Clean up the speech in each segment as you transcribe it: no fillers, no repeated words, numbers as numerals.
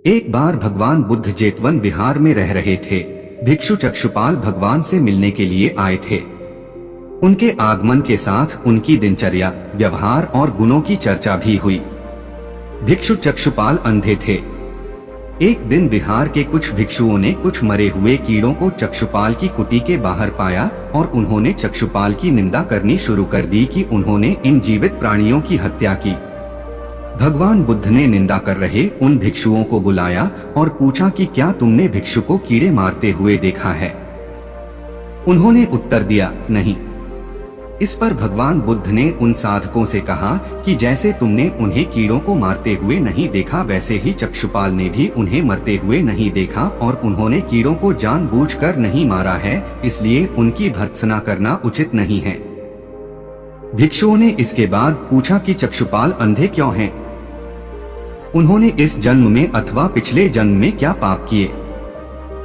एक बार भगवान बुद्ध जेतवन विहार में रह रहे थे। भिक्षु चक्षुपाल भगवान से मिलने के लिए आए थे। उनके आगमन के साथ उनकी दिनचर्या, व्यवहार और गुणों की चर्चा भी हुई। भिक्षु चक्षुपाल अंधे थे। एक दिन विहार के कुछ भिक्षुओं ने कुछ मरे हुए कीड़ों को चक्षुपाल की कुटी के बाहर पाया और उन्होंने चक्षुपाल की निंदा करनी शुरू कर दी कि उन्होंने इन जीवित प्राणियों की हत्या की। भगवान बुद्ध ने निंदा कर रहे उन भिक्षुओं को बुलाया और पूछा कि क्या तुमने भिक्षु को कीड़े मारते हुए देखा है? उन्होंने उत्तर दिया, नहीं। इस पर भगवान बुद्ध ने उन साधकों से कहा कि जैसे तुमने उन्हें कीड़ों को मारते हुए नहीं देखा, वैसे ही चक्षुपाल ने भी उन्हें मरते हुए नहीं देखा और उन्होंने कीड़ों को जानबूझकर नहीं मारा है, इसलिए उनकी भर्त्सना करना उचित नहीं है। भिक्षुओं ने इसके बाद पूछा कि चक्षुपाल अंधे क्यों हैं? उन्होंने इस जन्म में अथवा पिछले जन्म में क्या पाप किए?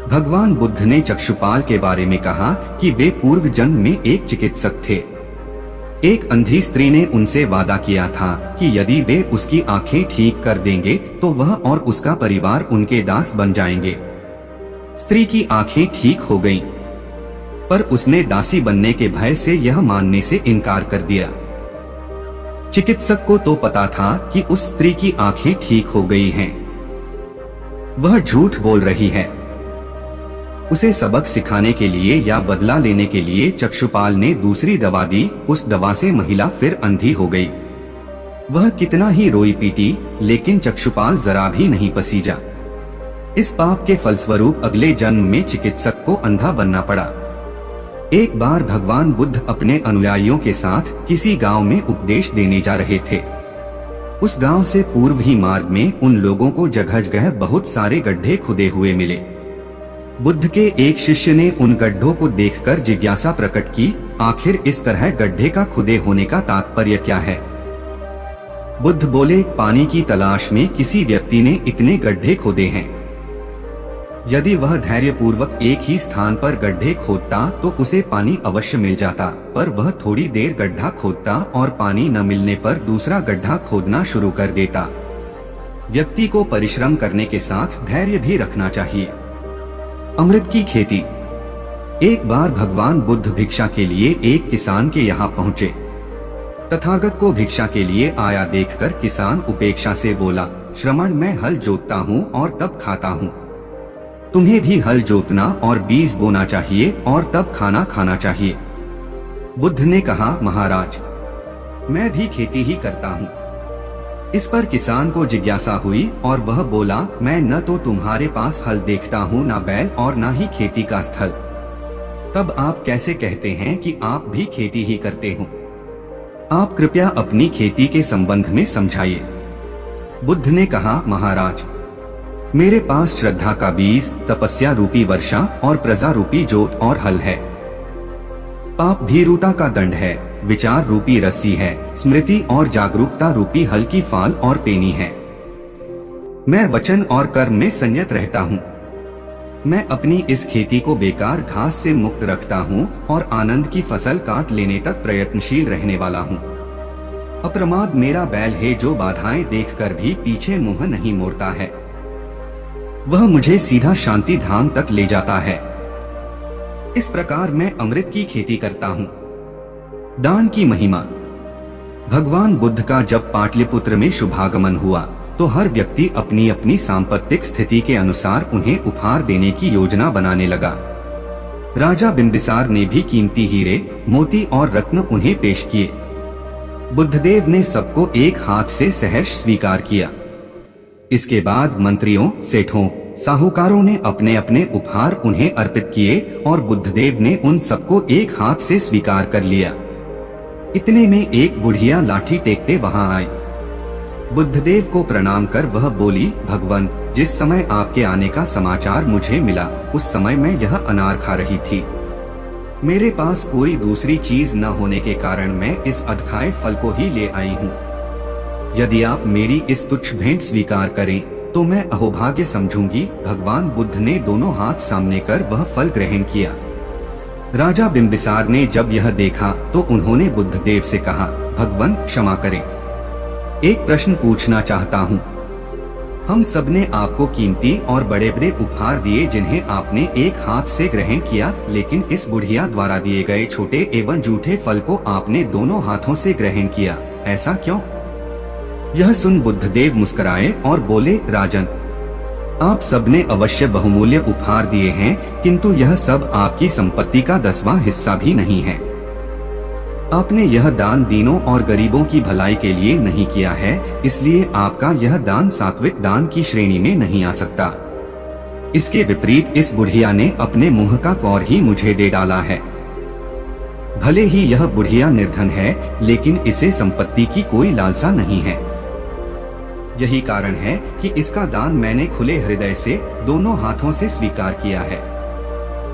भगवान बुद्ध ने चक्षुपाल के बारे में कहा कि वे पूर्व जन्म में एक चिकित्सक थे। एक अंधी स्त्री ने उनसे वादा किया था कि यदि वे उसकी आंखें ठीक कर देंगे तो वह और उसका परिवार उनके दास बन जाएंगे। स्त्री की आंखें ठीक हो गईं, पर उसने दासी बनने के भय से यह मानने से इनकार कर दिया। चिकित्सक को तो पता था कि उस स्त्री की आंखें ठीक हो गई हैं। वह झूठ बोल रही है। उसे सबक सिखाने के लिए या बदला लेने के लिए चक्षुपाल ने दूसरी दवा दी। उस दवा से महिला फिर अंधी हो गई। वह कितना ही रोई पीटी, लेकिन चक्षुपाल जरा भी नहीं पसीजा। इस पाप के फलस्वरूप अगले जन्म में चिकित्सक को अंधा बनना पड़ा। एक बार भगवान बुद्ध अपने अनुयायियों के साथ किसी गांव में उपदेश देने जा रहे थे। उस गांव से पूर्व ही मार्ग में उन लोगों को जगह जगह बहुत सारे गड्ढे खुदे हुए मिले। बुद्ध के एक शिष्य ने उन गड्ढों को देखकर जिज्ञासा प्रकट की, आखिर इस तरह गड्ढे का खुदे होने का तात्पर्य क्या है? बुद्ध बोले, पानी की तलाश में किसी व्यक्ति ने इतने गड्ढे खोदे हैं। यदि वह धैर्यपूर्वक एक ही स्थान पर गड्ढे खोदता तो उसे पानी अवश्य मिल जाता, पर वह थोड़ी देर गड्ढा खोदता और पानी न मिलने पर दूसरा गड्ढा खोदना शुरू कर देता। व्यक्ति को परिश्रम करने के साथ धैर्य भी रखना चाहिए। अमृत की खेती। एक बार भगवान बुद्ध भिक्षा के लिए एक किसान के यहाँ पहुँचे। तथागत को भिक्षा के लिए आया देखकर किसान उपेक्षा से बोला, श्रमण, मैं हल जोतता हूँ और तब खाता हूँ। तुम्हें भी हल जोतना और बीज बोना चाहिए और तब खाना खाना चाहिए। बुद्ध ने कहा, महाराज, मैं भी खेती ही करता हूँ। इस पर किसान को जिज्ञासा हुई और वह बोला, मैं न तो तुम्हारे पास हल देखता हूँ, न बैल और न ही खेती का स्थल। तब आप कैसे कहते हैं कि आप भी खेती ही करते हो? आप कृपया अपनी खेती के संबंध में समझाइए। बुद्ध ने कहा, महाराज, मेरे पास श्रद्धा का बीज, तपस्या रूपी वर्षा और प्रजा रूपी जोत और हल है। पाप भीरुता का दंड है, विचार रूपी रस्सी है, स्मृति और जागरूकता रूपी हल की फाल और पेनी है। मैं वचन और कर्म में संयत रहता हूँ। मैं अपनी इस खेती को बेकार घास से मुक्त रखता हूँ और आनंद की फसल काट लेने तक प्रयत्नशील रहने वाला हूँ। अप्रमाद मेरा बैल है जो बाधाएं देखकर भी पीछे मुंह नहीं मोड़ता है। वह मुझे सीधा शांति धाम तक ले जाता है। इस प्रकार मैं अमृत की खेती करता हूँ। दान की महिमा। भगवान बुद्ध का जब पाटलिपुत्र में शुभागमन हुआ तो हर व्यक्ति अपनी अपनी सांपत्तिक स्थिति के अनुसार उन्हें उपहार देने की योजना बनाने लगा। राजा बिंबिसार ने भी कीमती हीरे, मोती और रत्न उन्हें पेश किए। बुद्धदेव ने सबको एक हाथ से सहर्ष स्वीकार किया। इसके बाद मंत्रियों, सेठों, साहूकारों ने अपने अपने उपहार उन्हें अर्पित किए और बुद्धदेव ने उन सबको एक हाथ से स्वीकार कर लिया। इतने में एक बुढ़िया लाठी टेकते वहां आई। बुद्धदेव को प्रणाम कर वह बोली, भगवान, जिस समय आपके आने का समाचार मुझे मिला उस समय मैं यह अनार खा रही थी। मेरे पास कोई दूसरी चीज न होने के कारण मैं इस अधखाए फल को ही ले आई हूँ। यदि आप मेरी इस तुच्छ भेंट स्वीकार करें तो मैं अहोभाग्य समझूंगी। भगवान बुद्ध ने दोनों हाथ सामने कर वह फल ग्रहण किया। राजा बिंबिसार ने जब यह देखा तो उन्होंने बुद्धदेव से कहा, भगवान, क्षमा करें, एक प्रश्न पूछना चाहता हूँ। हम सबने आपको कीमती और बड़े बड़े उपहार दिए जिन्हें आपने एक हाथ से ग्रहण किया, लेकिन इस बुढ़िया द्वारा दिए गए छोटे एवं जूठे फल को आपने दोनों हाथों से ग्रहण किया, ऐसा क्यों? यह सुन बुद्धदेव मुस्कुराए और बोले, राजन, आप सबने अवश्य बहुमूल्य उपहार दिए हैं, किंतु यह सब आपकी संपत्ति का 10वां हिस्सा भी नहीं है। आपने यह दान दीनों और गरीबों की भलाई के लिए नहीं किया है, इसलिए आपका यह दान सात्विक दान की श्रेणी में नहीं आ सकता। इसके विपरीत इस बुढ़िया ने अपने मुंह का कौर ही मुझे दे डाला है। भले ही यह बुढ़िया निर्धन है, लेकिन इसे संपत्ति की कोई लालसा नहीं है। यही कारण है कि इसका दान मैंने खुले हृदय से दोनों हाथों से स्वीकार किया है।